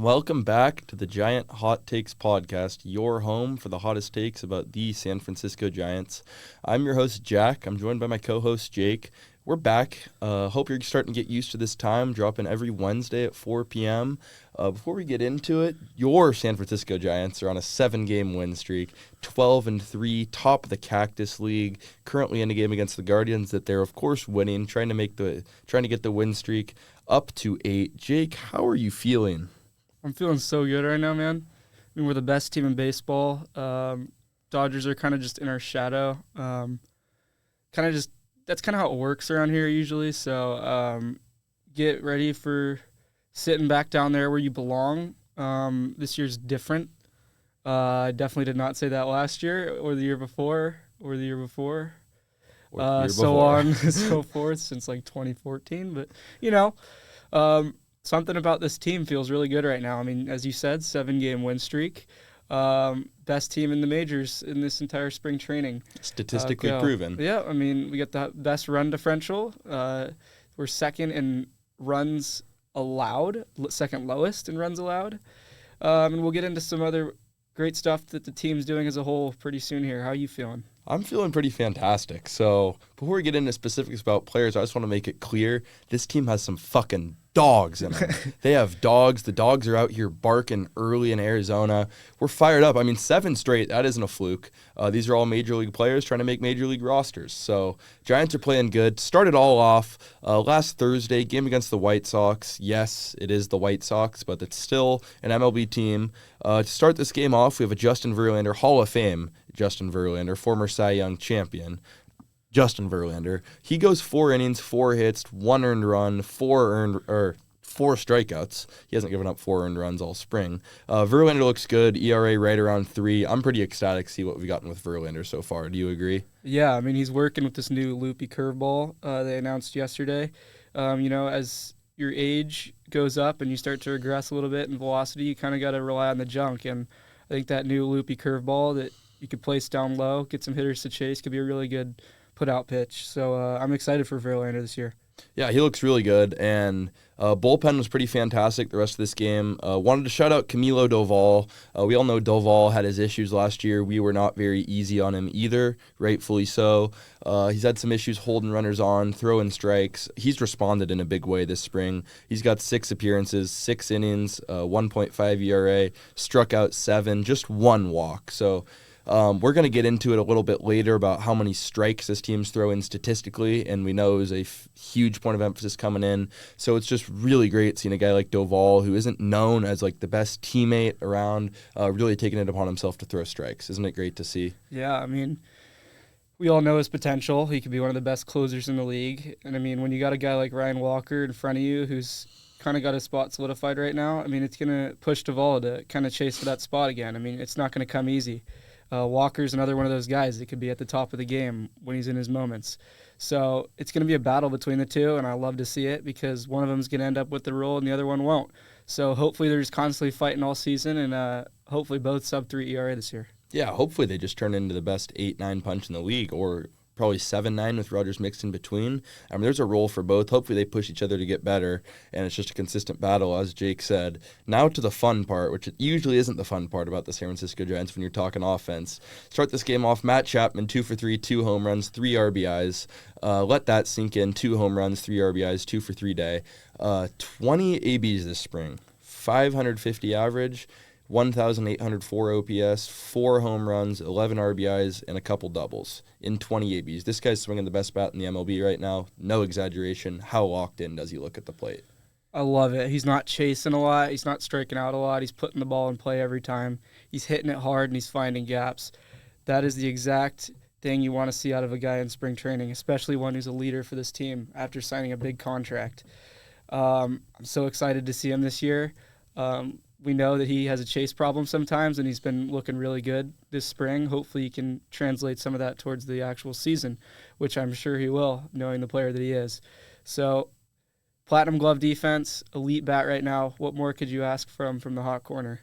Welcome back to the Giant Hot Takes podcast, your home for the hottest takes about the San Francisco Giants. I'm your host, Jack. I'm joined by my co-host, Jake. We're back. Hope you're starting to get used to this time, dropping every Wednesday at 4 p.m. Before we get into it, your San Francisco Giants are on a 7-game win streak, 12-3, top of the Cactus League, currently in a game against the Guardians that they're, of course, winning, trying to get the win streak up to 8. Jake, how are you feeling? I'm feeling so good right now, man. I mean, we're the best team in baseball. Dodgers are kind of just in our shadow. That's kind of how it works around here usually. So get ready for sitting back down there where you belong. This year's different. I definitely did not say that last year or the year before or the year before. So on and so forth since like 2014. But, something about this team feels really good right now. I mean, as you said, 7-game win streak. Best team in the majors in this entire spring training. Statistically proven. Yeah, I mean, we got the best run differential. We're second in runs allowed, second lowest in runs allowed. And we'll get into some other great stuff that the team's doing as a whole pretty soon here. How are you feeling? I'm feeling pretty fantastic. So before we get into specifics about players, I just want to make it clear this team has some fucking dogs in them. They have dogs. The dogs are out here barking early in Arizona. We're fired up. I mean, 7 straight, that isn't a fluke. These are all Major League players trying to make Major League rosters. So Giants are playing good. Started all off last Thursday, game against the White Sox. Yes, it is the White Sox, but it's still an MLB team. To start this game off, we have a Justin Verlander, Hall of Fame Justin Verlander, former Cy Young champion. Justin Verlander. He goes 4 innings, 4 hits, 1 earned run, 4 strikeouts. He hasn't given up 4 earned runs all spring. Verlander looks good. ERA right around 3. I'm pretty ecstatic to see what we've gotten with Verlander so far. Do you agree? Yeah, I mean, he's working with this new loopy curveball they announced yesterday. As your age goes up and you start to regress a little bit in velocity, you kind of got to rely on the junk. And I think that new loopy curveball that you could place down low, get some hitters to chase, could be a really good put-out pitch. So I'm excited for Verlander this year. Yeah, he looks really good, and bullpen was pretty fantastic the rest of this game. Wanted to shout out Camilo Doval. We all know Doval had his issues last year. We were not very easy on him either, rightfully so. He's had some issues holding runners on, throwing strikes. He's responded in a big way this spring. He's got 6 appearances, 6 innings, 1.5 ERA, struck out 7, just 1 walk. So we're going to get into it a little bit later about how many strikes this team's throwing statistically, and we know is a huge point of emphasis coming in. So it's just really great seeing a guy like Doval, who isn't known as like the best teammate around, really taking it upon himself to throw strikes. Isn't it great to see? Yeah, I mean, we all know his potential. He could be one of the best closers in the league. And I mean, when you got a guy like Ryan Walker in front of you who's kind of got his spot solidified right now, I mean, it's going to push Doval to kind of chase for that spot again. I mean, it's not going to come easy. Walker's another one of those guys that could be at the top of the game when he's in his moments. So it's going to be a battle between the two, and I love to see it because one of them is going to end up with the role and the other one won't. So hopefully they're just constantly fighting all season, and hopefully both sub-3 ERA this year. Yeah, hopefully they just turn into the best 8-9 punch in the league, or probably 7-9 with Rogers mixed in between. I mean, there's a role for both. Hopefully they push each other to get better, and it's just a consistent battle, as Jake said. Now to the fun part, which usually isn't the fun part about the San Francisco Giants when you're talking offense. Start this game off, Matt Chapman, 2 for 3, 2 home runs, 3 RBIs. Let that sink in, 2 home runs, 3 RBIs, 2 for 3 day. 20 ABs this spring, 550 average, 1,804 OPS, 4 home runs, 11 RBIs, and a couple doubles in 20 ABs. This guy's swinging the best bat in the MLB right now. No exaggeration. How locked in does he look at the plate? I love it. He's not chasing a lot. He's not striking out a lot. He's putting the ball in play every time. He's hitting it hard, and he's finding gaps. That is the exact thing you want to see out of a guy in spring training, especially one who's a leader for this team after signing a big contract. I'm so excited to see him this year. We know that he has a chase problem sometimes, and he's been looking really good this spring. Hopefully he can translate some of that towards the actual season, which I'm sure he will, knowing the player that he is. So, Platinum Glove defense, elite bat right now. What more could you ask from the hot corner?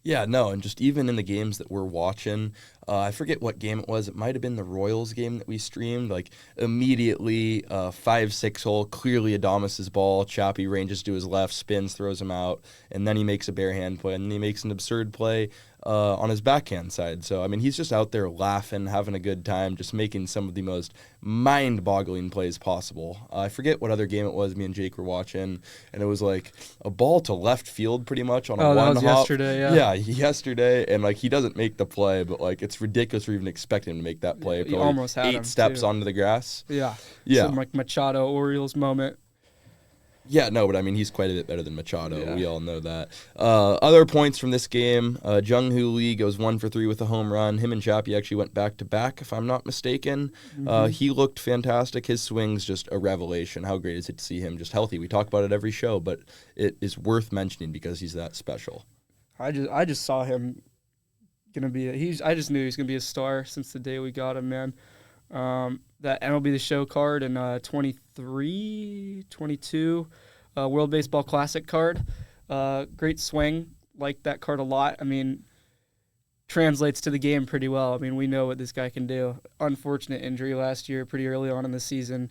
Yeah, no, and just even in the games that we're watching, I forget what game it was. It might have been the Royals game that we streamed. Like immediately, 5-6 hole, clearly Adamas's ball. Chappie ranges to his left, spins, throws him out, and then he makes a bare hand play, and then he makes an absurd play on his backhand side. So I mean, he's just out there laughing, having a good time, just making some of the most mind-boggling plays possible. I forget what other game it was. Me and Jake were watching, and it was like a ball to left field, pretty much on a one that hop. was yesterday. Yeah, yesterday, and like he doesn't make the play, but like it's ridiculous for even expecting him to make that play. He almost had 8 him, steps too. onto the grass. Yeah. Yeah. Some like Machado Orioles moment. Yeah, no, but I mean, he's quite a bit better than Machado. Yeah. We all know that. Other points from this game, Jung Hoo Lee goes 1 for 3 with a home run. Him and Chappie actually went back-to-back, if I'm not mistaken. He looked fantastic. His swing's just a revelation. How great is it to see him just healthy? We talk about it every show, but it is worth mentioning because he's that special. I just saw him gonna be. I just knew he was gonna be a star since the day we got him, man. That MLB The Show card in 23, 22, World Baseball Classic card. Great swing. Like that card a lot. I mean, translates to the game pretty well. I mean, we know what this guy can do. Unfortunate injury last year, pretty early on in the season.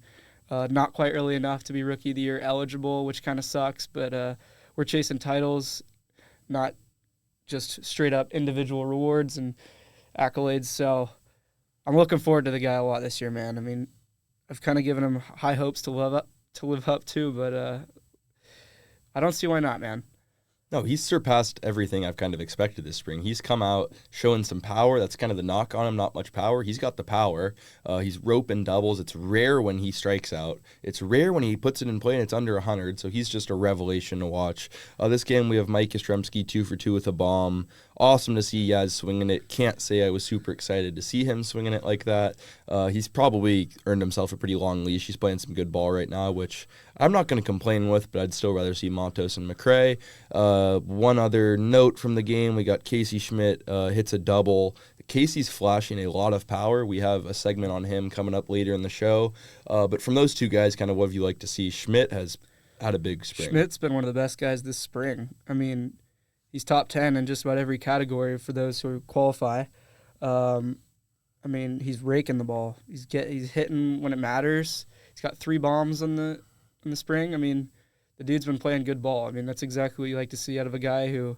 Not quite early enough to be Rookie of the Year eligible, which kind of sucks. But we're chasing titles, not just straight up individual rewards and accolades. So I'm looking forward to the guy a lot this year, man. I mean, I've kind of given him high hopes to live up to, but I don't see why not, man. No, he's surpassed everything I've kind of expected this spring. He's come out showing some power. That's kind of the knock on him, not much power. He's got the power. He's roping doubles. It's rare when he strikes out. It's rare when he puts it in play and it's under 100, so he's just a revelation to watch. This game we have Mike Yastrzemski 2 for 2 with a bomb. Awesome to see Yaz swinging it. Can't say I was super excited to see him swinging it like that. He's probably earned himself a pretty long leash. He's playing some good ball right now, which I'm not going to complain with, but I'd still rather see Montos and McRae. One other note from the game, we got Casey Schmidt hits a double. Casey's flashing a lot of power. We have a segment on him coming up later in the show. But from those two guys, kind of what have you like to see? Schmidt has had a big spring. Schmidt's been one of the best guys this spring. I mean, he's top 10 in just about every category for those who qualify. I mean, he's raking the ball. He's hitting when it matters. He's got 3 bombs in the spring. I mean, the dude's been playing good ball. I mean, that's exactly what you like to see out of a guy who,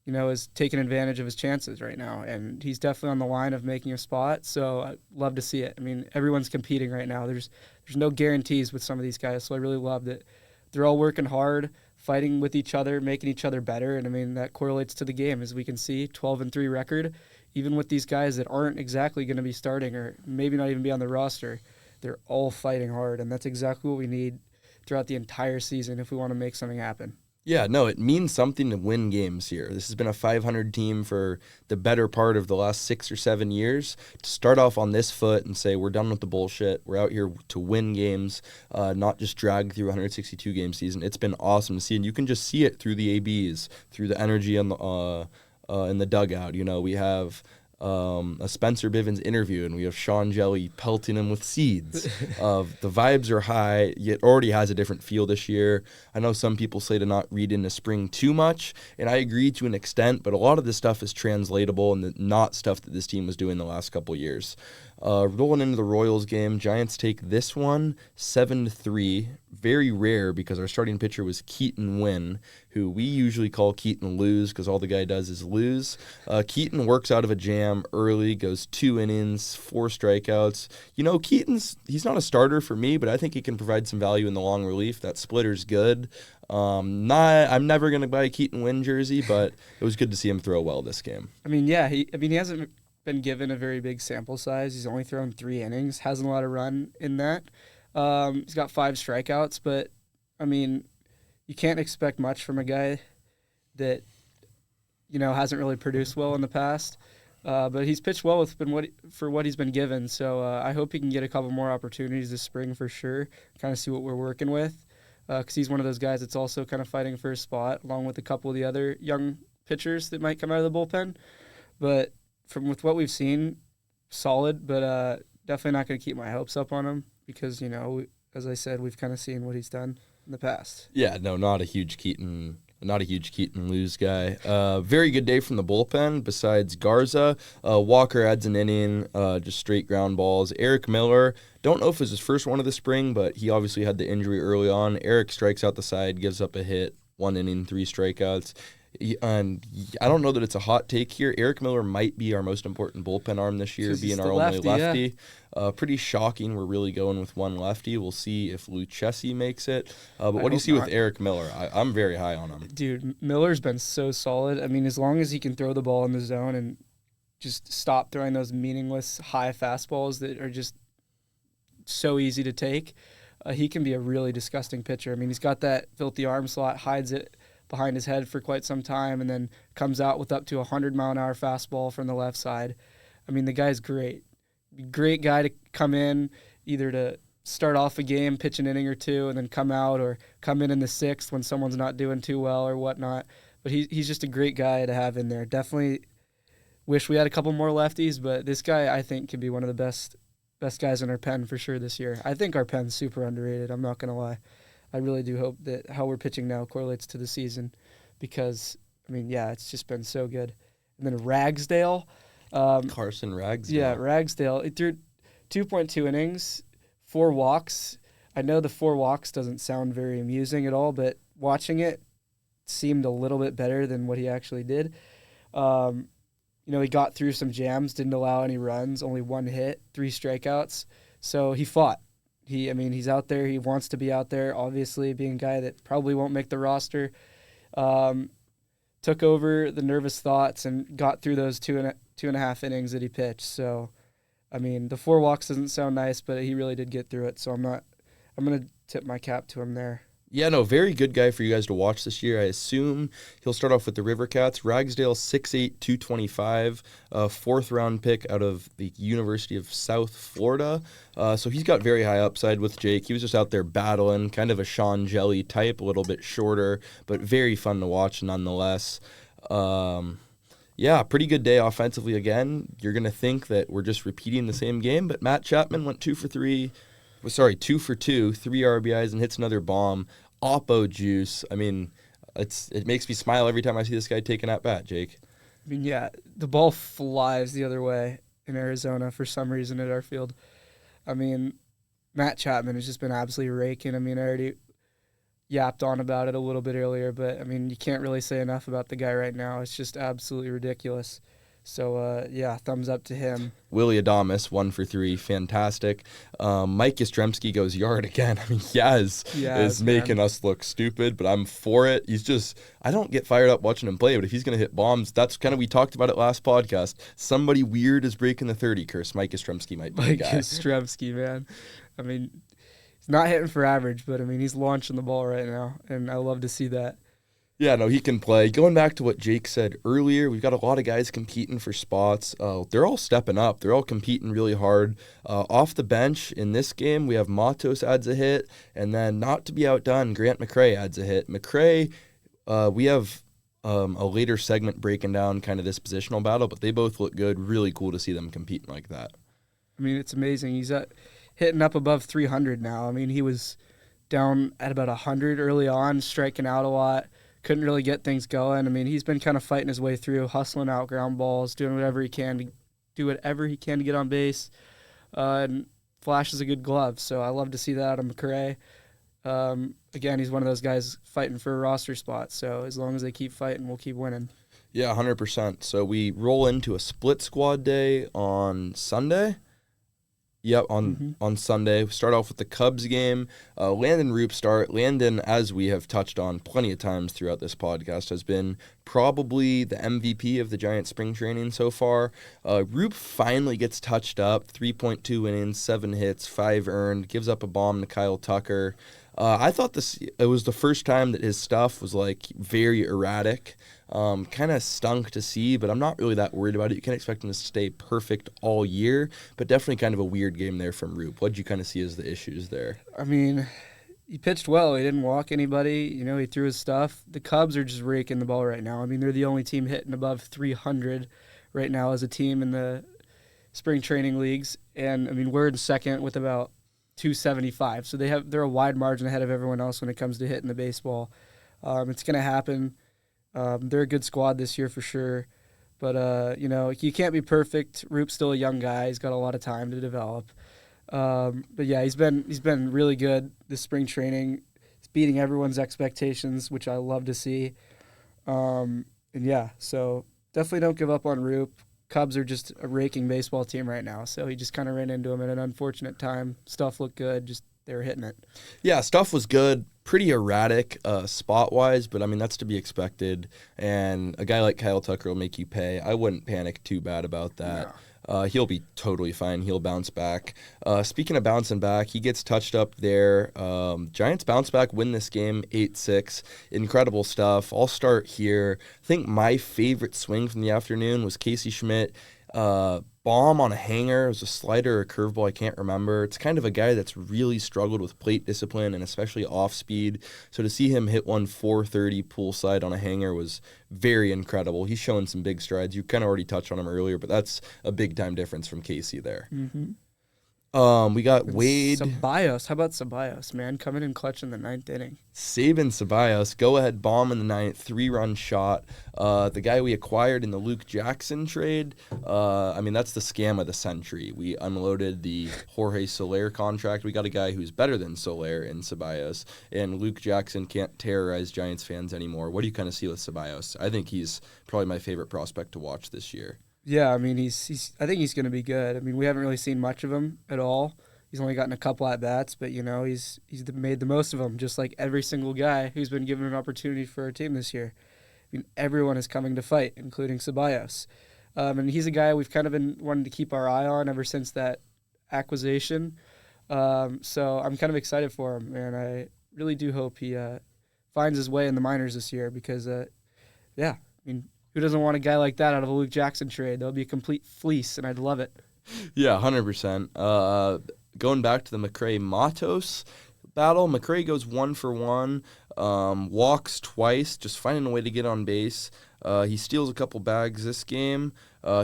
you know, is taking advantage of his chances right now. And he's definitely on the line of making a spot. So I love to see it. I mean, everyone's competing right now. There's no guarantees with some of these guys. So I really love that they're all working hard, fighting with each other, making each other better. And I mean, that correlates to the game, as we can see, 12-3 record. Even with these guys that aren't exactly going to be starting or maybe not even be on the roster, they're all fighting hard. And that's exactly what we need throughout the entire season if we want to make something happen. Yeah, no, it means something to win games here. This has been a 500 team for the better part of the last 6 or 7 years. To start off on this foot and say we're done with the bullshit, we're out here to win games, not just drag through a 162 game season. It's been awesome to see, and you can just see it through the ABs, through the energy on the in the dugout. You know, we have a Spencer Bivens interview, and we have Sean Jelly pelting him with seeds. The vibes are high. It already has a different feel this year. I know some people say to not read into spring too much, and I agree to an extent, but a lot of this stuff is translatable and not stuff that this team was doing the last couple of years. Rolling into the Royals game, Giants take this one 7-3. Very rare because our starting pitcher was Keaton Wynn, who we usually call Keaton lose because all the guy does is lose. Keaton works out of a jam early, goes 2 innings, 4 strikeouts. You know, he's not a starter for me, but I think he can provide some value in the long relief. That splitter's good. I'm never going to buy a Keaton Wynn jersey, but it was good to see him throw well this game. I mean, yeah, he hasn't been given a very big sample size. He's only thrown 3 innings, hasn't allowed a run in that. He's got 5 strikeouts, but I mean, you can't expect much from a guy that, you know, hasn't really produced well in the past. But he's pitched well for what he's been given. So I hope he can get a couple more opportunities this spring for sure. Kind of see what we're working with, because he's one of those guys that's also kind of fighting for his spot, along with a couple of the other young pitchers that might come out of the bullpen. But with what we've seen, solid. But definitely not going to keep my hopes up on him because, you know, as I said, we've kind of seen what he's done in the past. Yeah, no, not a huge Keaton Not a huge Keaton Lewis guy. Very good day from the bullpen. Besides Garza, Walker adds an inning, just straight ground balls. Eric Miller, don't know if it was his first one of the spring, but he obviously had the injury early on. Eric strikes out the side, gives up a hit, 1 inning, 3 strikeouts. And I don't know that it's a hot take here. Eric Miller might be our most important bullpen arm this year, being our only lefty. Yeah. Pretty shocking. We're really going with one lefty. We'll see if Lucchesi makes it. But what do you see with Eric Miller? I'm very high on him. Dude, Miller's been so solid. I mean, as long as he can throw the ball in the zone and just stop throwing those meaningless high fastballs that are just so easy to take, he can be a really disgusting pitcher. I mean, he's got that filthy arm slot, hides it behind his head for quite some time, and then comes out with up to 100-mile-an-hour fastball from the left side. I mean, the guy's great. Great guy to come in, either to start off a game, pitch an inning or two, and then come out, or come in the 6th when someone's not doing too well or whatnot. But he's just a great guy to have in there. Definitely wish we had a couple more lefties, but this guy, I think, could be one of the best guys in our pen for sure this year. I think our pen's super underrated, I'm not going to lie. I really do hope that how we're pitching now correlates to the season because, I mean, yeah, it's just been so good. And then Ragsdale. Carson Ragsdale. Yeah, Ragsdale. It threw 2.2 innings, 4 walks. I know the 4 walks doesn't sound very amusing at all, but watching it seemed a little bit better than what he actually did. He got through some jams, didn't allow any runs, only 1 hit, 3 strikeouts. So he fought. He's out there. He wants to be out there, obviously, being a guy that probably won't make the roster. Took over the nervous thoughts and got through those two and a half innings that he pitched. So, I mean, the 4 walks doesn't sound nice, but he really did get through it. So I'm going to tip my cap to him there. Yeah, no, very good guy for you guys to watch this year. I assume he'll start off with the River Cats. Ragsdale, 6'8", 225, 4th-round pick out of the University of South Florida. So he's got very high upside with Jake. He was just out there battling, kind of a Sean Jelly type, a little bit shorter, but very fun to watch nonetheless. Yeah, pretty good day offensively again. You're going to think that we're just repeating the same game, but Matt Chapman went 2 for 2, 3 RBIs, and hits another bomb. Oppo juice. I mean, it makes me smile every time I see this guy taking at bat, Jake. I mean, yeah, the ball flies the other way in Arizona for some reason at our field. I mean, Matt Chapman has just been absolutely raking. I mean, I already yapped on about it a little bit earlier, but, I mean, you can't really say enough about the guy right now. It's just absolutely ridiculous. So, yeah, thumbs up to him. Willy Adames, 1 for 3, fantastic. Mike Yastrzemski goes yard again. I mean, Yaz is making us look stupid, but I'm for it. He's just, I don't get fired up watching him play, but if he's going to hit bombs, that's kind of, we talked about it last podcast. Somebody weird is breaking the 30 curse. Mike Yastrzemski might be the guy. Mike Yastrzemski, man. I mean, he's not hitting for average, but, I mean, he's launching the ball right now, and I love to see that. Yeah, no, he can play. Going back to what Jake said earlier, we've got a lot of guys competing for spots. They're all stepping up. They're all competing really hard. Off the bench in this game, we have Matos adds a hit, and then not to be outdone, Grant McCray adds a hit. McCray, we have a later segment breaking down kind of this positional battle, but they both look good. Really cool to see them competing like that. I mean, it's amazing. He's hitting up above 300 now. I mean, he was down at about 100 early on, striking out a lot. Couldn't really get things going. I mean, he's been kind of fighting his way through, hustling out ground balls, doing whatever he can to get on base, and flashes a good glove. So I love to see that out of McCray. Again, he's one of those guys fighting for a roster spot. So as long as they keep fighting, we'll keep winning. Yeah, 100%. So we roll into a split squad day on Sunday. Yep, on Sunday. We start off with the Cubs game. Landon Roop start. Landon, as we have touched on plenty of times throughout this podcast, has been probably the MVP of the Giants spring training so far. Roop finally gets touched up. 3.2 innings, 7 hits, 5 earned. Gives up a bomb to Kyle Tucker. I thought it was the first time that his stuff was like very erratic. Kind of stunk to see, but I'm not really that worried about it. You can't expect him to stay perfect all year, but definitely kind of a weird game there from Roop. What did you kind of see as the issues there? I mean, he pitched well. He didn't walk anybody. You know, he threw his stuff. The Cubs are just raking the ball right now. I mean, they're the only team hitting above 300 right now as a team in the spring training leagues. And, I mean, we're in second with about 275. So they're a wide margin ahead of everyone else when it comes to hitting the baseball. It's going to happen. They're a good squad this year for sure. But, you can't be perfect. Roop's still a young guy. He's got a lot of time to develop. But yeah, he's been really good this spring training. He's beating everyone's expectations, which I love to see. And yeah, so definitely don't give up on Roop. Cubs are just a raking baseball team right now, so he just kind of ran into him at an unfortunate time. Stuff looked good, just they were hitting it. Yeah, stuff was good. Pretty erratic spot-wise, but, I mean, that's to be expected. And a guy like Kyle Tucker will make you pay. I wouldn't panic too bad about that. He'll be totally fine. He'll bounce back. Speaking of bouncing back, he gets touched up there. Giants bounce back, win this game 8-6. Incredible stuff. I'll start here. I think my favorite swing from the afternoon was Casey Schmidt. Bomb on a hanger. It was a slider or a curveball. I can't remember. It's kind of a guy that's really struggled with plate discipline and especially off speed. So to see him hit one 430 poolside on a hanger was very incredible. He's showing some big strides. You kind of already touched on him earlier, but that's a big time difference from Casey there. Mm-hmm. We got Wade. Ceballos. How about Ceballos, man? Coming in clutch in the 9th inning. Sabin Ceballos, go-ahead bomb in the 9th, 3-run shot. The guy we acquired in the Luke Jackson trade, that's the scam of the century. We unloaded the Jorge Soler contract. We got a guy who's better than Soler in Ceballos, and Luke Jackson can't terrorize Giants fans anymore. What do you kind of see with Ceballos? I think he's probably my favorite prospect to watch this year. Yeah, I mean, I think he's going to be good. I mean, we haven't really seen much of him at all. He's only gotten a couple at bats, but he's made the most of them, just like every single guy who's been given an opportunity for our team this year. I mean, everyone is coming to fight, including Ceballos. And he's a guy we've kind of been wanting to keep our eye on ever since that acquisition. So I'm kind of excited for him, and I really do hope he finds his way in the minors this year because, who doesn't want a guy like that out of a Luke Jackson trade? That would be a complete fleece, and I'd love it. Yeah, 100%. Going back to the McRae-Matos battle, McRae goes 1 for 1, walks twice, just finding a way to get on base. He steals a couple bags this game.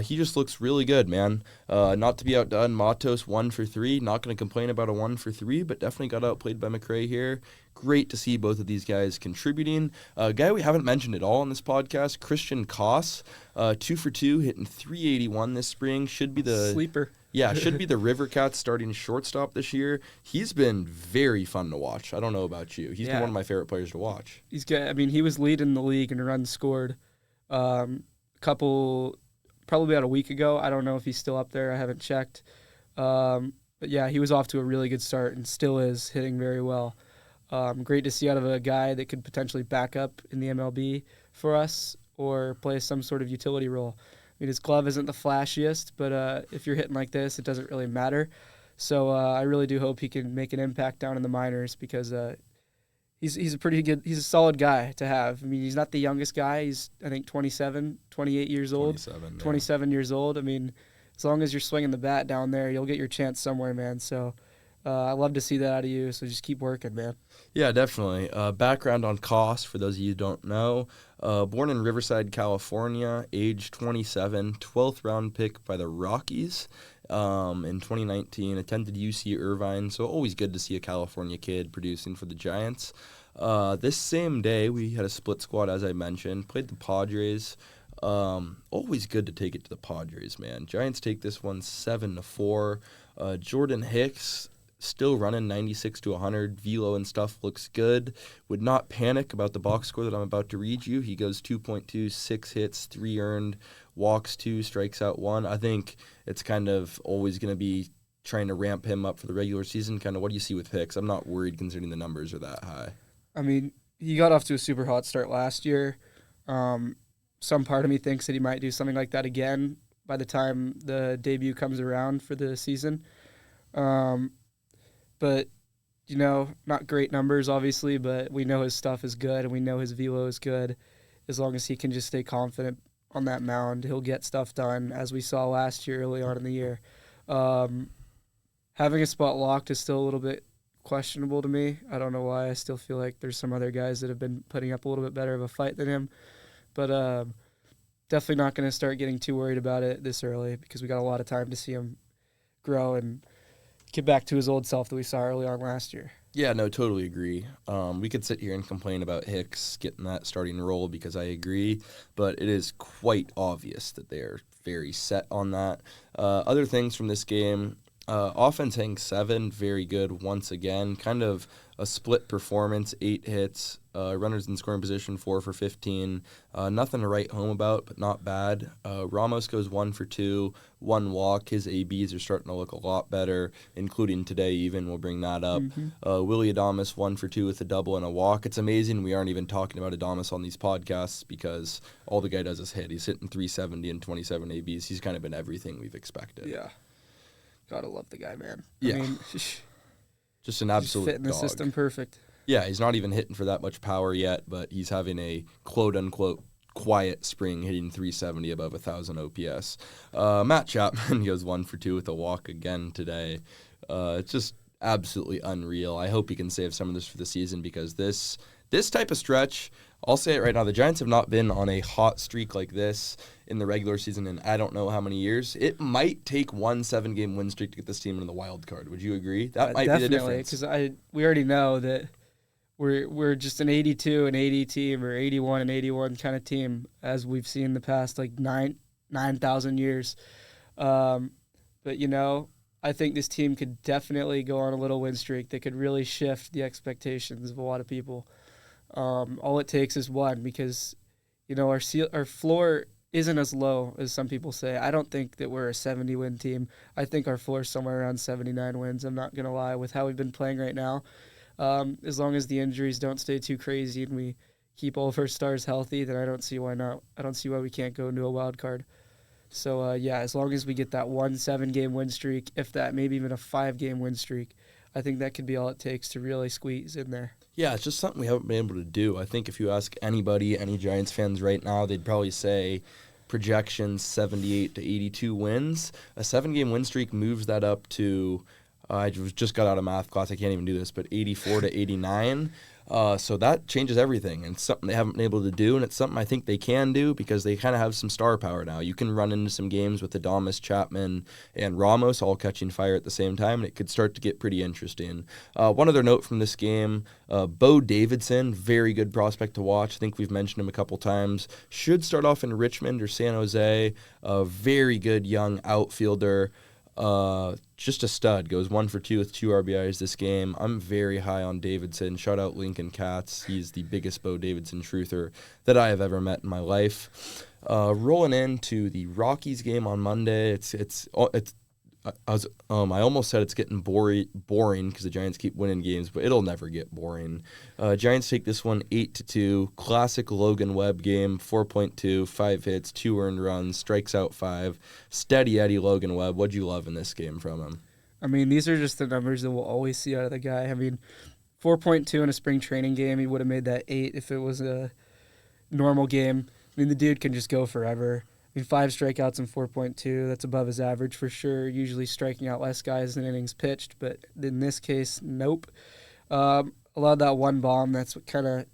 He just looks really good, man. Not to be outdone, Matos 1 for 3. Not going to complain about a 1 for 3, but definitely got outplayed by McRae here. Great to see both of these guys contributing. A guy we haven't mentioned at all on this podcast, Christian Koss, 2 for 2, hitting 381 this spring. Should be the sleeper. Yeah, should be the River Cats starting shortstop this year. He's been very fun to watch. I don't know about you. He's been one of my favorite players to watch. He's good. I mean, he was leading the league in runs scored. Probably about a week ago. I don't know if he's still up there. I haven't checked. But yeah, he was off to a really good start and still is hitting very well. Great to see out of a guy that could potentially back up in the MLB for us or play some sort of utility role. I mean, his glove isn't the flashiest, but if you're hitting like this, it doesn't really matter. So I really do hope he can make an impact down in the minors because he's a solid guy to have. I mean, he's not the youngest guy. He's, I think, 28 years old. 27 years old. I mean, as long as you're swinging the bat down there, you'll get your chance somewhere, man. So I love to see that out of you. So just keep working, man. Yeah, definitely. Background on Koss, for those of you who don't know. Born in Riverside, California, age 27, 12th round pick by the Rockies in 2019. Attended UC Irvine, so always good to see a California kid producing for the Giants. This same day, we had a split squad, as I mentioned. Played the Padres. Always good to take it to the Padres, man. Giants take this one 7-4. Jordan Hicks still running 96 to 100. Velo and stuff looks good. Would not panic about the box score that I'm about to read you. He goes 2.2, 6 hits, 3 earned, walks 2, strikes out 1. I think it's kind of always going to be trying to ramp him up for the regular season. Kind of what do you see with Hicks? I'm not worried considering the numbers are that high. I mean, he got off to a super hot start last year. Some part of me thinks that he might do something like that again by the time the debut comes around for the season. But, not great numbers, obviously, but we know his stuff is good and we know his velo is good. As long as he can just stay confident on that mound, he'll get stuff done, as we saw last year early on in the year. Having a spot locked is still a little bit questionable to me. I don't know why. I still feel like there's some other guys that have been putting up a little bit better of a fight than him. But definitely not going to start getting too worried about it this early because we got a lot of time to see him grow and get back to his old self that we saw early on last year. Yeah, no, totally agree. We could sit here and complain about Hicks getting that starting role because I agree, but it is quite obvious that they are very set on that. Other things from this game, offense hitting 7, very good once again. Kind of a split performance, 8 hits, runners in scoring position, 4 for 15. Nothing to write home about, but not bad. Ramos goes 1 for 2, 1 walk. His ABs are starting to look a lot better, including today even. We'll bring that up. Willie Adames 1 for 2 with a double and a walk. It's amazing we aren't even talking about Adames on these podcasts because all the guy does is hit. He's hitting 370 and 27 ABs. He's kind of been everything we've expected. Yeah. Gotta love the guy, man. Yeah. I mean, just an absolute fit in the dog. system perfect. Yeah, he's not even hitting for that much power yet, but he's having a quote-unquote quiet spring, hitting 370 above 1,000 OPS. Matt Chapman goes 1 for 2 with a walk again today. It's just absolutely unreal. I hope he can save some of this for the season because this type of stretch, I'll say it right now, the Giants have not been on a hot streak like this in the regular season in I don't know how many years. It might take 1 7-game win streak to get this team into the wild card. Would you agree? That might be the difference. Definitely, because we already know that we're just an 82 and 80 team or 81 and 81 kind of team as we've seen the past like 9,000 years. But I think this team could definitely go on a little win streak that could really shift the expectations of a lot of people. All it takes is one because our floor isn't as low as some people say. I don't think that we're a 70-win team. I think our floor is somewhere around 79 wins. I'm not going to lie with how we've been playing right now. As long as the injuries don't stay too crazy and we keep all of our stars healthy, then I don't see why not. I don't see why we can't go into a wild card. So, as long as we get that 1 7-game win streak, if that, maybe even a 5-game win streak, I think that could be all it takes to really squeeze in there. Yeah, it's just something we haven't been able to do. I think if you ask anybody, any Giants fans right now, they'd probably say projections 78 to 82 wins. A 7-game win streak moves that up to, I just got out of math class, I can't even do this, but 84 to 89. So that changes everything, and it's something they haven't been able to do, and it's something I think they can do because they kind of have some star power now. You can run into some games with Adames, Chapman, and Ramos all catching fire at the same time, and it could start to get pretty interesting. One other note from this game, Bo Davidson, very good prospect to watch. I think we've mentioned him a couple times. Should start off in Richmond or San Jose. A very good young outfielder. Just a stud. Goes 1 for 2 with 2 RBIs this game. I'm very high on Davidson. Shout out Lincoln Katz. He's the biggest Bo Davidson truther that I have ever met in my life. Rolling into the Rockies game on Monday. I almost said it's getting boring because the Giants keep winning games, but it'll never get boring. Giants take this one 8-2. Classic Logan Webb game, 4.2, 5 hits, 2 earned runs, strikes out 5. Steady Eddie Logan Webb. What'd you love in this game from him? I mean, these are just the numbers that we'll always see out of the guy. I mean, 4.2 in a spring training game, he would have made that 8 if it was a normal game. I mean, the dude can just go forever. I mean, 5 strikeouts and 4.2, that's above his average for sure. Usually striking out less guys than innings pitched, but in this case, nope. A lot of that one bomb, that's what kind of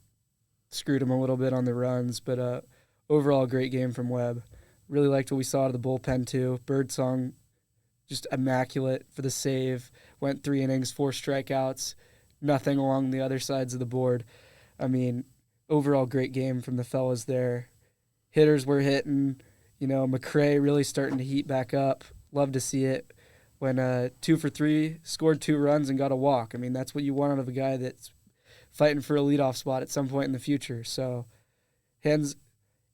screwed him a little bit on the runs, but overall, great game from Webb. Really liked what we saw out of the bullpen, too. Birdsong, just immaculate for the save. Went 3 innings, 4 strikeouts, nothing along the other sides of the board. I mean, overall, great game from the fellas there. Hitters were hitting. McRae really starting to heat back up. Love to see it. When 2 for 3, scored 2 runs and got a walk. I mean, that's what you want out of a guy that's fighting for a leadoff spot at some point in the future. So, hands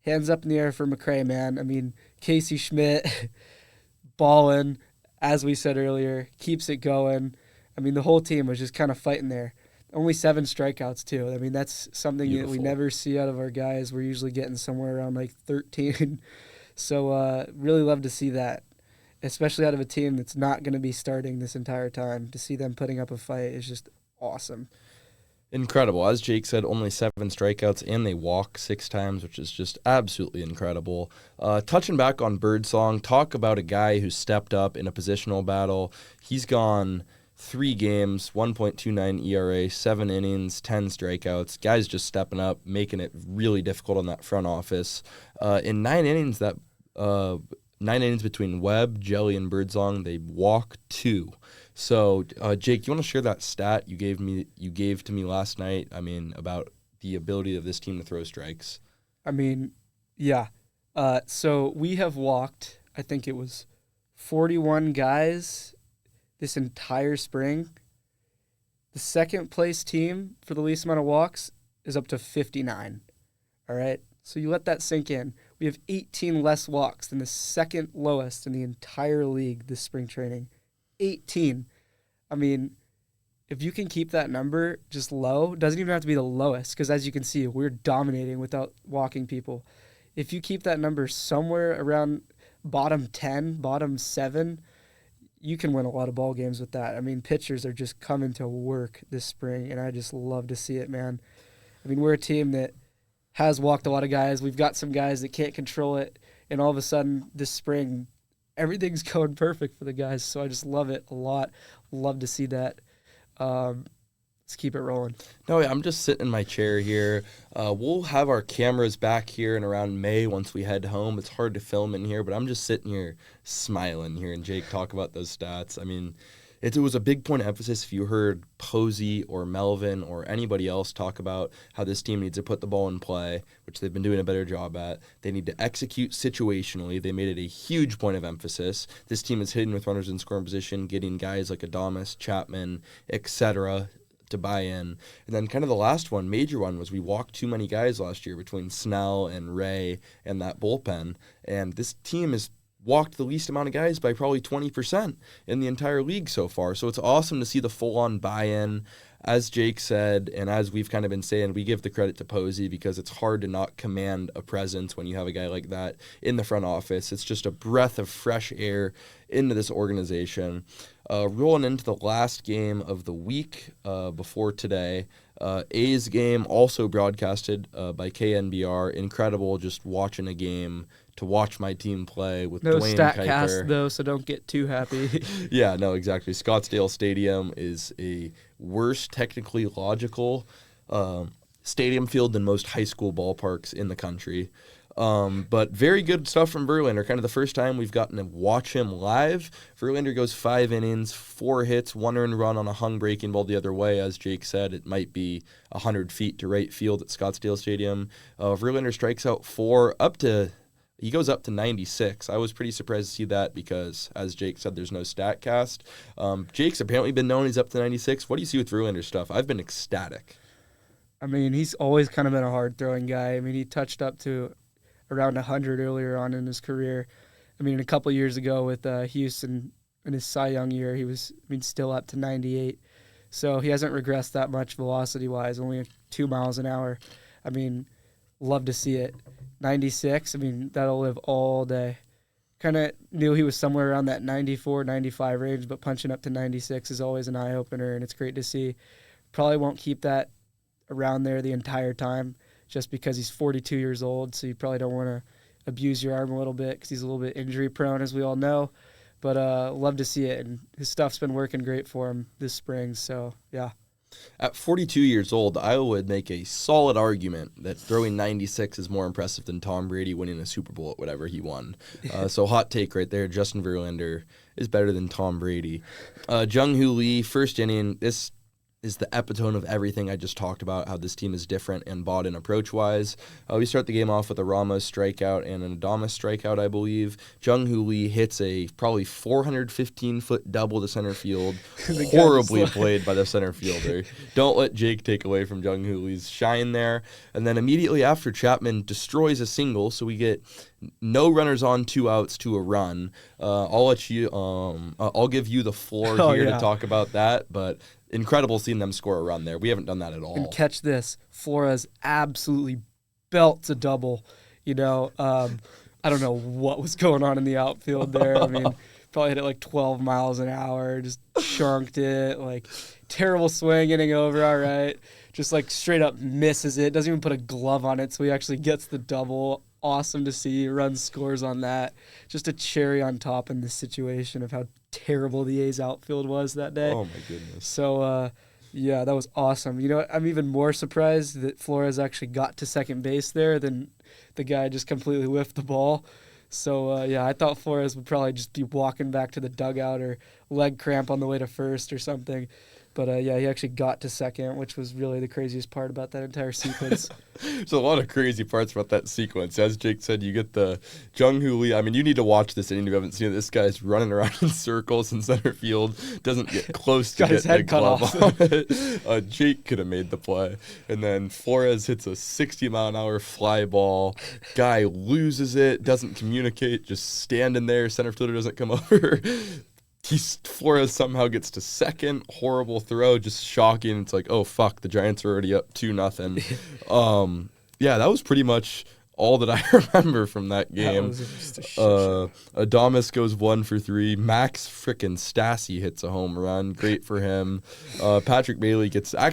up in the air for McRae, man. I mean, Casey Schmidt, balling, as we said earlier, keeps it going. I mean, the whole team was just kind of fighting there. Only 7 strikeouts, too. I mean, that's something that we never see out of our guys. We're usually getting somewhere around like 13. So really love to see that, especially out of a team that's not going to be starting this entire time. To see them putting up a fight is just awesome. Incredible. As Jake said, only 7 strikeouts, and they walk 6 times, which is just absolutely incredible. Touching back on Birdsong, talk about a guy who stepped up in a positional battle. He's gone 3 games, 1.29 ERA, 7 innings, 10 strikeouts. Guys just stepping up, making it really difficult on that front office. In 9 innings, 9 innings between Webb, Jelly, and Birdsong, they walk 2. So, Jake, you want to share that stat you gave to me last night? I mean, about the ability of this team to throw strikes. I mean, yeah. So we have walked, I think it was 41 guys this entire spring. The second place team for the least amount of walks is up to 59. All right? So you let that sink in. We have 18 less walks than the second lowest in the entire league this spring training. 18. I mean, if you can keep that number just low, it doesn't even have to be the lowest, because as you can see, we're dominating without walking people. If you keep that number somewhere around bottom 10, bottom 7, you can win a lot of ball games with that. I mean, pitchers are just coming to work this spring, and I just love to see it, man. I mean, we're a team that has walked a lot of guys. We've got some guys that can't control it, and all of a sudden this spring, everything's going perfect for the guys. So I just love it a lot. Love to see that. Let's keep it rolling. No, I'm just sitting in my chair here. We'll have our cameras back here in around May once we head home. It's hard to film in here, but I'm just sitting here smiling hearing Jake talk about those stats. I mean, it was a big point of emphasis if you heard Posey or Melvin or anybody else talk about how this team needs to put the ball in play, which they've been doing a better job at. They need to execute situationally. They made it a huge point of emphasis. This team is hitting with runners in scoring position, getting guys like Adames, Chapman, etc., to buy in. And then kind of the last one, major one, was we walked too many guys last year between Snell and Ray and that bullpen. And this team has walked the least amount of guys by probably 20% in the entire league so far. So it's awesome to see the full-on buy-in. As Jake said, and as we've kind of been saying, we give the credit to Posey because it's hard to not command a presence when you have a guy like that in the front office. It's just a breath of fresh air into this organization. Rolling into the last game of the week before today, A's game also broadcasted by KNBR. Incredible just watching a game to watch my team play with No Dwayne StatCast, Kuiper. though, so don't get too happy. Yeah, no, exactly. Scottsdale Stadium is a worse technically logical stadium field than most high school ballparks in the country. But very good stuff from Verlander. Kind of the first time we've gotten to watch him live. Verlander goes 5 innings, 4 hits, 1 earned run on a hung breaking ball the other way. As Jake said, it might be 100 feet to right field at Scottsdale Stadium. Verlander strikes out 4 he goes up to 96. I was pretty surprised to see that because, as Jake said, there's no StatCast. Jake's apparently been known he's up to 96. What do you see with Verlander's stuff? I've been ecstatic. I mean, he's always kind of been a hard-throwing guy. I mean, he touched up to around 100 earlier on in his career. I mean, a couple years ago with Houston in his Cy Young year, he was still up to 98. So he hasn't regressed that much velocity-wise, only 2 miles an hour. I mean, love to see it. 96, I mean, that'll live all day. Kind of knew he was somewhere around that 94, 95 range, but punching up to 96 is always an eye-opener, and it's great to see. Probably won't keep that around there the entire time just because he's 42 years old, so you probably don't want to abuse your arm a little bit because he's a little bit injury-prone, as we all know. But love to see it, and his stuff's been working great for him this spring, so yeah. At 42 years old, I would make a solid argument that throwing 96 is more impressive than Tom Brady winning a Super Bowl at whatever he won. So hot take right there. Justin Verlander is better than Tom Brady. Jung-Hoo Lee, first inning. This is the epitome of everything I just talked about, how this team is different and bought in approach-wise. We start the game off with a Ramos strikeout and an Adames strikeout, I believe. Jung-Hoo Lee hits a probably 415-foot double to center field, horribly played by the center fielder. Don't let Jake take away from Jung-Hoo Lee's shine there. And then immediately after, Chapman destroys a single, so we get no runners on, 2 outs to a run. I'll let you. I'll give you the floor here to talk about that, but incredible seeing them score a run there. We haven't done that at all. And catch this. Flores absolutely belts a double. You know, I don't know what was going on in the outfield there. I mean, probably hit it like 12 miles an hour, just chunked it. Like, terrible swing, getting over, all right. Just like straight up misses it. Doesn't even put a glove on it, so he actually gets the double. Awesome to see. Runs, scores on that. Just a cherry on top in this situation of how terrible the A's outfield was that day. Oh, my goodness. So, yeah, that was awesome. You know, I'm even more surprised that Flores actually got to second base there than the guy just completely whiffed the ball. So, I thought Flores would probably just be walking back to the dugout or leg cramp on the way to first or something. But, he actually got to second, which was really the craziest part about that entire sequence. There's a lot of crazy parts about that sequence. As Jake said, you get the Jung-Hoo Lee. I mean, you need to watch this inning if you haven't seen it. This guy's running around in circles in center field, doesn't get close to Got his getting a head cut glove off. on it. Jake could have made the play. And then Flores hits a 60-mile-an-hour fly ball. Guy loses it, doesn't communicate, just standing there. Center fielder doesn't come over. Flores somehow gets to second. Horrible throw, just shocking. It's like, oh fuck, the Giants are already up 2-0. That was pretty much all that I remember from that game. That was just a shit show. Adames goes 1 for 3. Max frickin' Stassi hits a home run. Great for him. Patrick Bailey gets a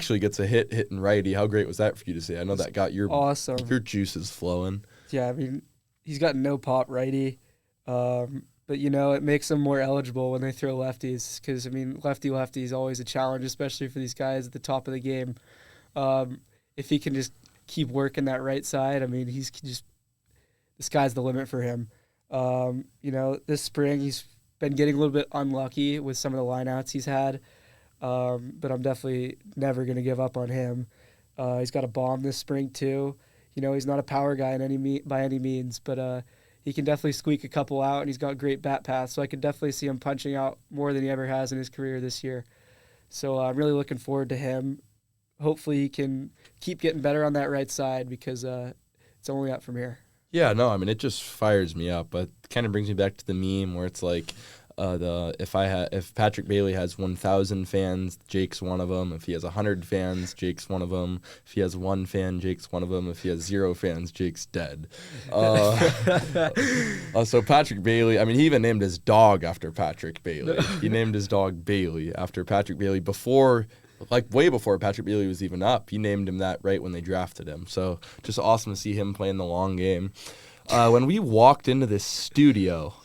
hitting righty. How great was that for you to say? I know that got your Awesome. Your juices flowing. Yeah, I mean, he's got no pop righty. But, it makes them more eligible when they throw lefties because, I mean, lefty is always a challenge, especially for these guys at the top of the game. If he can just keep working that right side, I mean, the sky's the limit for him. This spring he's been getting a little bit unlucky with some of the lineouts he's had, but I'm definitely never going to give up on him. He's got a bomb this spring, too. He's not a power guy by any means, but he can definitely squeak a couple out, and he's got great bat paths. So I could definitely see him punching out more than he ever has in his career this year. So I'm really looking forward to him. Hopefully he can keep getting better on that right side because it's only up from here. Yeah, no, I mean, it just fires me up. But it kind of brings me back to the meme where it's like, if Patrick Bailey has 1,000 fans, Jake's one of them. If he has 100 fans, Jake's one of them. If he has 1 fan, Jake's one of them. If he has 0 fans, Jake's dead. So Patrick Bailey, I mean, he even named his dog after Patrick Bailey. He named his dog Bailey after Patrick Bailey way before Patrick Bailey was even up. He named him that right when they drafted him. So just awesome to see him playing the long game. When we walked into this studio,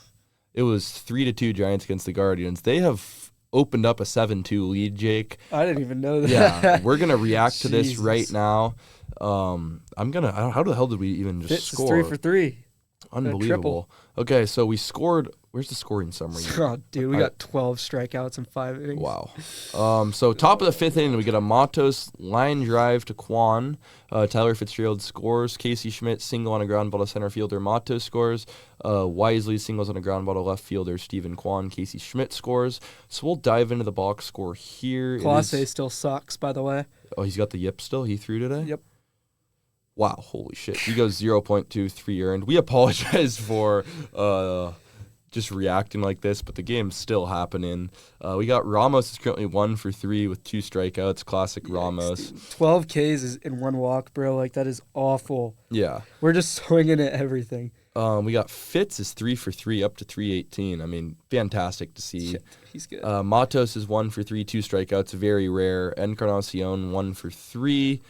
it was 3-2 Giants against the Guardians. They have opened up a 7-2 lead, Jake. I didn't even know that. Yeah, we're going to react to this Jesus. right now. How the hell did we even just Fitz is score? 3 for 3. Unbelievable. Okay, so we scored. Where's the scoring summary? Oh, dude, we got 12 strikeouts in 5 innings. Wow. So top of the 5th inning, we get a Matos line drive to Kwan. Tyler Fitzgerald scores. Casey Schmidt single on a ground ball to center fielder. Matos scores. Wisely singles on a ground ball to left fielder. Stephen Kwan. Casey Schmidt scores. So we'll dive into the box score here. Clase still sucks, by the way. Oh, he's got the yip still? He threw today? Yep. Wow, holy shit. He goes 0.23 earned. We apologize for just reacting like this, but the game's still happening. We got Ramos is currently 1 for 3 with 2 strikeouts. Classic Ramos. Dude. 12 Ks is in 1 walk, bro. Like, that is awful. Yeah. We're just swinging at everything. We got Fitz is 3 for 3 up to 318. I mean, fantastic to see. Shit, he's good. Matos is 1 for 3, 2 strikeouts. Very rare. Encarnacion 1 for 3.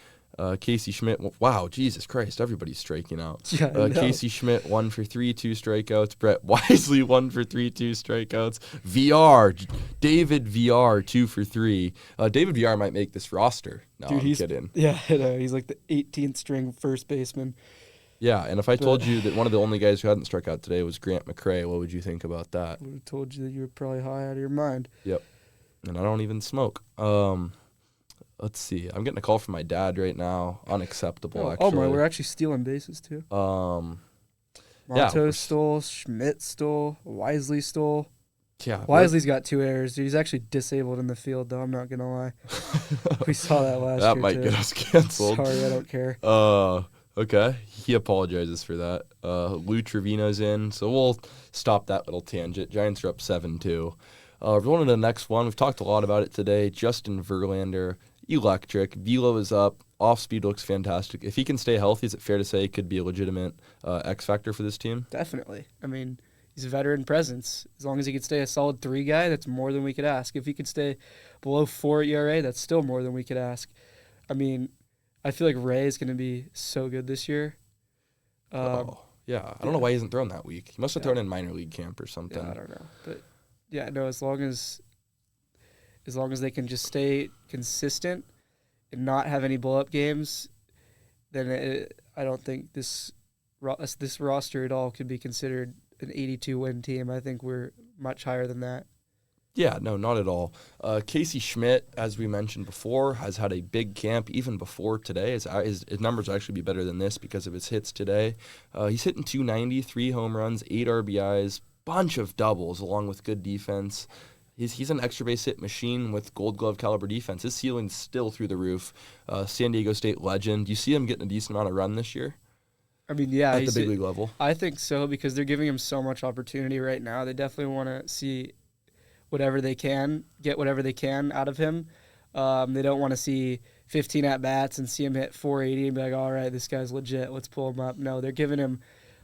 Casey Schmidt, wow, Jesus Christ, everybody's striking out. Yeah, I know. Casey Schmidt, 1 for 3, 2 strikeouts. Brett Wisely, 1 for 3, 2 strikeouts. David VR, 2 for 3. David VR might make this roster. No, Dude, I'm kidding. Yeah, I know. He's like the 18th string first baseman. Yeah, and if I told you that one of the only guys who hadn't struck out today was Grant McCrae, what would you think about that? I would have told you that you were probably high out of your mind. Yep. And I don't even smoke. Let's see. I'm getting a call from my dad right now. Unacceptable, actually. Oh my, we're actually stealing bases too. Matos stole, Schmidt stole, Wisely stole. Yeah. Wisely's got 2 errors. Dude, he's actually disabled in the field, though. I'm not gonna lie. We saw that last year. That might get us canceled. Sorry, I don't care. Okay. He apologizes for that. Lou Trevino's in, so we'll stop that little tangent. Giants are up 7-2. We're going to the next one. We've talked a lot about it today. Justin Verlander, electric. Velo is up. Off speed looks fantastic. If he can stay healthy, is it fair to say he could be a legitimate X factor for this team? Definitely. I mean, he's a veteran presence. As long as he could stay a solid 3 guy, that's more than we could ask. If he could stay below 4 ERA, that's still more than we could ask. I mean, I feel like Ray is going to be so good this year. Yeah. I don't know why he hasn't thrown that week. He must have thrown in minor league camp or something. Yeah, I don't know. But, yeah, no, as long as they can just stay consistent and not have any blow-up games, then I don't think this roster at all could be considered an 82 win team. I think we're much higher than that. Yeah, no, not at all. Casey Schmidt, as we mentioned before, has had a big camp even before today. His numbers will actually be better than this because of his hits today. He's hitting 290, 3 home runs, 8 RBIs, bunch of doubles along with good defense. He's an extra base hit machine with Gold Glove caliber defense. His ceiling's still through the roof. San Diego State legend. Do you see him getting a decent amount of run this year? I mean, yeah. At the big league level? I think so because they're giving him so much opportunity right now. They definitely want to see whatever they can, get whatever they can out of him. They don't want to see 15 at-bats and see him hit 480 and be like, all right, this guy's legit, let's pull him up. No, they're giving him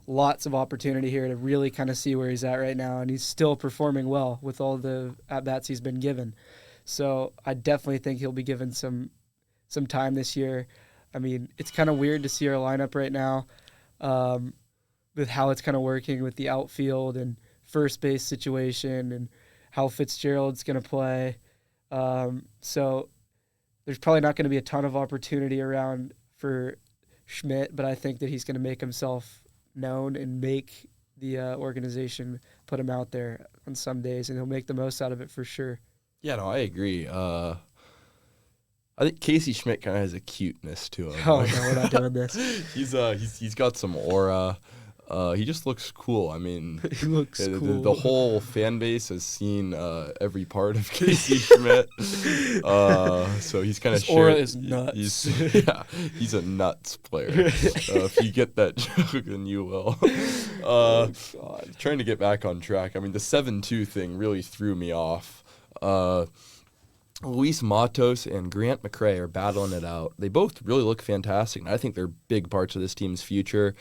lots of opportunity here to really kind of see where he's at right now, and he's still performing well with all the at-bats he's been given. So I definitely think he'll be given some time this year. I mean, it's kind of weird to see our lineup right now with how it's kind of working with the outfield and first base situation and how Fitzgerald's going to play. So there's probably not going to be a ton of opportunity around for Schmidt, but I think that he's going to make himself known and make the organization put him out there on some days, and he'll make the most out of it for sure. Yeah, no, I agree. I think Casey Schmidt kind of has a cuteness to him. Oh, no, we're not doing this. He's got some aura. He just looks cool. I mean, He looks cool. The whole fan base has seen every part of Casey Schmidt. So he's kind of His aura is nuts. He's a nuts player. If you get that joke, then you will. God. Trying to get back on track. I mean, the 7-2 thing really threw me off. Luis Matos and Grant McCray are battling it out. They both really look fantastic, and I think they're big parts of this team's future.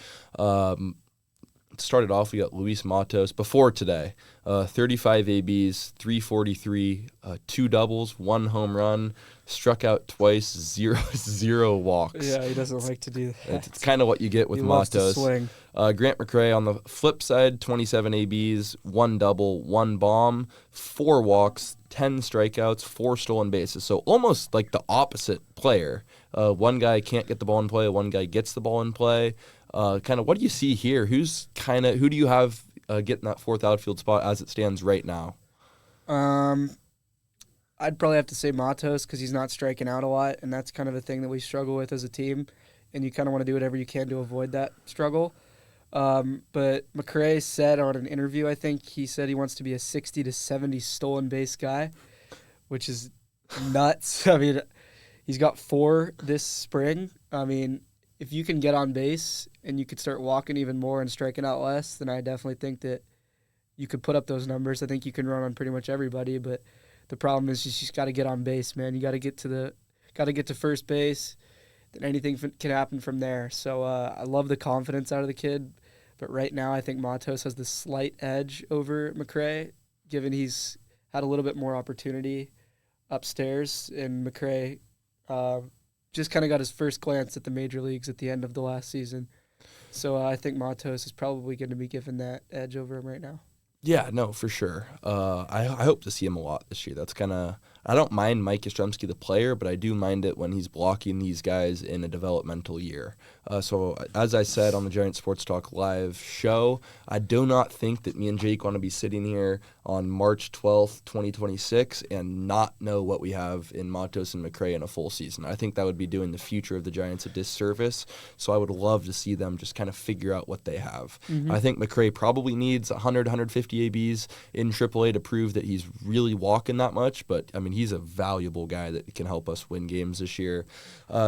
Started off, we got Luis Matos before today. 35 ABs, 343, 2 doubles, 1 home run, struck out twice, zero walks. Yeah, he doesn't like to do that. It's kind of what you get with He loves to Matos. swing. Grant McCray on the flip side, 27 ABs, 1 double, 1 bomb, 4 walks, 10 strikeouts, 4 stolen bases. So almost like the opposite player. One guy can't get the ball in play, one guy gets the ball in play. Kind of what do you see here? Who do you have getting that 4th outfield spot as it stands right now? I'd probably have to say Matos because he's not striking out a lot, and that's kind of a thing that we struggle with as a team, and you kind of want to do whatever you can to avoid that struggle. But McCray said on an interview, I think he said he wants to be a 60 to 70 stolen base guy, which is nuts. I mean, he's got 4 this spring. I mean, if you can get on base and you could start walking even more and striking out less, then I definitely think that you could put up those numbers. I think you can run on pretty much everybody, but the problem is you just got to get on base, man. You got to get to first base. Then anything can happen from there. So I love the confidence out of the kid, but right now I think Matos has the slight edge over McCray, given he's had a little bit more opportunity upstairs, and McCray just kind of got his first glance at the major leagues at the end of the last season. So I think Matos is probably going to be given that edge over him right now. Yeah, no, for sure. I hope to see him a lot this year. That's kind of – I don't mind Mike Yastrzemski, the player, but I do mind it when he's blocking these guys in a developmental year. So as I said on the Giant Sports Talk Live show, I do not think that me and Jake want to be sitting here on March 12th, 2026 and not know what we have in Matos and McCray in a full season. I think that would be doing the future of the Giants a disservice. So I would love to see them just kind of figure out what they have. Mm-hmm. I think McCray probably needs 100, 150 ABs in AAA to prove that he's really walking that much. But, I mean, he's a valuable guy that can help us win games this year.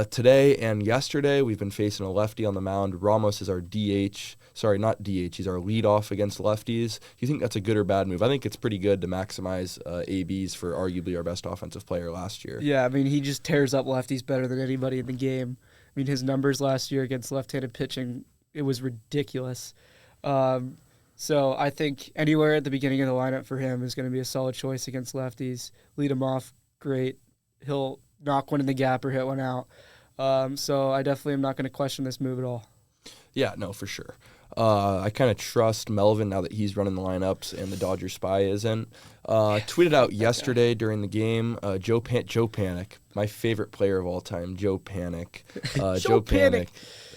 Today and yesterday, we've been facing a lefty on the mound. Ramos is our DH. Sorry, not DH. He's our leadoff against lefties. Do you think that's a good or bad move? I think it's pretty good to maximize ABs for arguably our best offensive player last year. Yeah, I mean, he just tears up lefties better than anybody in the game. I mean, his numbers last year against left-handed pitching, it was ridiculous. So I think anywhere at the beginning of the lineup for him is going to be a solid choice against lefties. Lead him off, great. He'll knock one in the gap or hit one out. So I definitely am not going to question this move at all. Yeah, no, for sure. I kind of trust Melvin now that he's running the lineups and the Dodger spy isn't. Tweeted out yesterday during the game, Joe Panic, my favorite player of all time, Joe Panic. Joe Panic,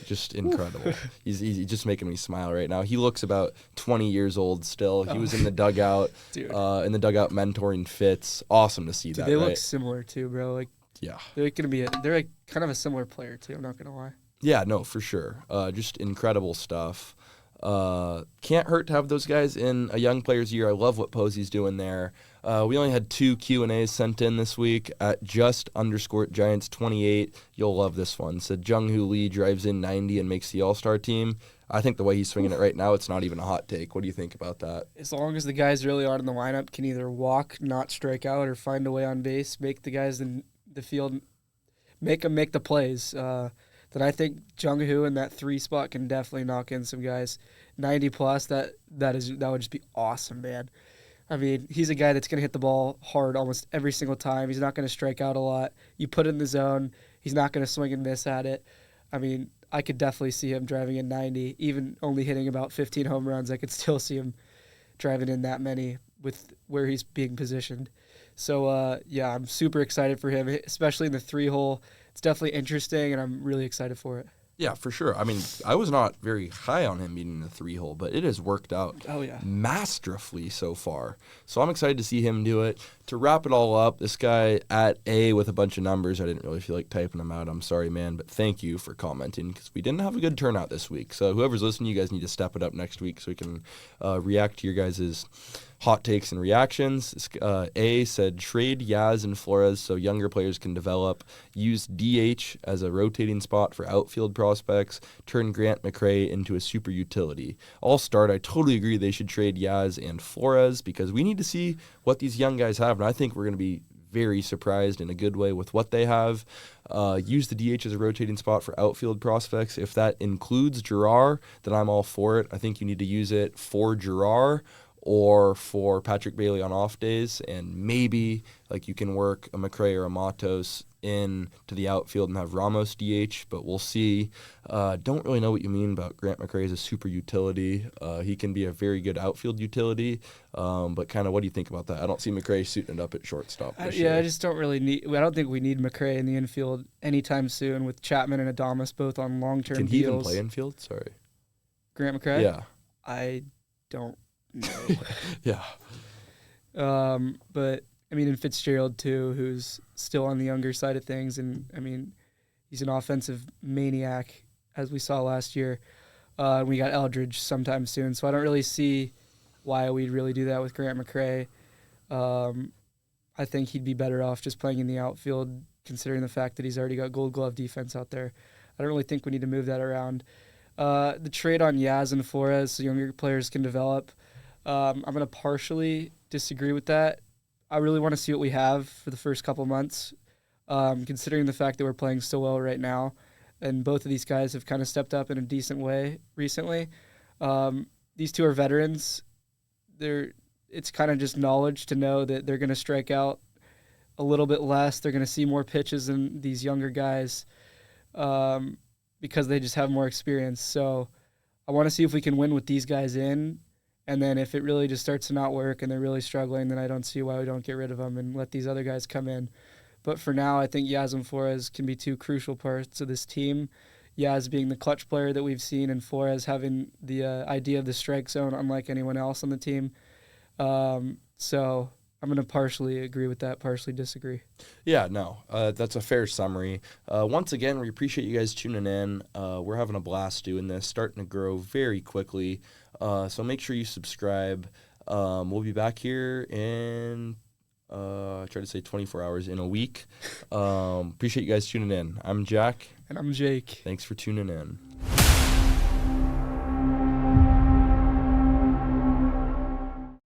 just incredible. He's just making me smile right now. He looks about 20 years old still. He was in the dugout, mentoring Fitz. Awesome to see that. They right? look similar too, bro. Like, yeah, they're kind of a similar player too. I'm not gonna lie. Yeah, no, for sure. Just incredible stuff. Can't hurt to have those guys in a young player's year. I love what Posey's doing there. We only had 2 Q&As sent in this week at just_Giants28. You'll love this one. Said Jung-Hoo Lee drives in 90 and makes the All-Star team. I think the way he's swinging it right now, it's not even a hot take. What do you think about that? As long as the guys really are in the lineup, can either walk, not strike out, or find a way on base, make the guys in the field, make them make the plays. Then I think Jung-Hoo in that 3 spot can definitely knock in some guys. 90 plus, that would just be awesome, man. I mean, he's a guy that's going to hit the ball hard almost every single time. He's not going to strike out a lot. You put it in the zone, he's not going to swing and miss at it. I mean, I could definitely see him driving in 90, even only hitting about 15 home runs. I could still see him driving in that many with where he's being positioned. So, yeah, I'm super excited for him, especially in the 3-hole. It's definitely interesting, and I'm really excited for it. Yeah, for sure. I mean, I was not very high on him being in the 3-hole, but it has worked out masterfully so far. So I'm excited to see him do it. To wrap it all up, this guy at A with a bunch of numbers, I didn't really feel like typing them out. I'm sorry, man, but thank you for commenting because we didn't have a good turnout this week. So whoever's listening, you guys need to step it up next week so we can react to your guys' hot takes and reactions. A said, trade Yaz and Flores so younger players can develop. Use DH as a rotating spot for outfield prospects. Turn Grant McCray into a super utility. I'll start. I totally agree they should trade Yaz and Flores because we need to see what these young guys have, and I think we're going to be very surprised in a good way with what they have. Use the DH as a rotating spot for outfield prospects. If that includes Girard, then I'm all for it. I think you need to use it for Girard or for Patrick Bailey on off days, and maybe like you can work a McCray or a Matos in to the outfield and have Ramos DH, but we'll see. Don't really know what you mean about Grant McCray as a super utility. He can be a very good outfield utility, but kind of what do you think about that? I don't see McCray suiting it up at shortstop this year. I just don't really need. I don't think we need McCray in the infield anytime soon with Chapman and Adames both on long-term deals. Can he even play infield? Sorry. Grant McCray? Yeah. I don't know. Yeah. But I mean, and Fitzgerald too, who's still on the younger side of things, and I mean, he's an offensive maniac, as we saw last year. We got Eldridge sometime soon, so I don't really see why we'd really do that with Grant McCray. I think he'd be better off just playing in the outfield, considering the fact that he's already got Gold Glove defense out there. I don't really think we need to move that around. The trade on Yaz and Flores, so younger players can develop. I'm going to partially disagree with that. I really want to see what we have for the first couple months, considering the fact that we're playing so well right now, and both of these guys have kind of stepped up in a decent way recently. These two are veterans. It's kind of just knowledge to know that they're going to strike out a little bit less. They're going to see more pitches than these younger guys because they just have more experience. So I want to see if we can win with these guys in. And then if it really just starts to not work and they're really struggling, then I don't see why we don't get rid of them and let these other guys come in. But for now, I think Yaz and Flores can be 2 crucial parts of this team. Yaz being the clutch player that we've seen, and Flores having the idea of the strike zone unlike anyone else on the team. So I'm going to partially agree with that, partially disagree. Yeah, no, that's a fair summary. Once again, we appreciate you guys tuning in. We're having a blast doing this, starting to grow very quickly. So make sure you subscribe. We'll be back here in, try to say 24 hours in a week. Appreciate you guys tuning in. I'm Jack. And I'm Jake. Thanks for tuning in.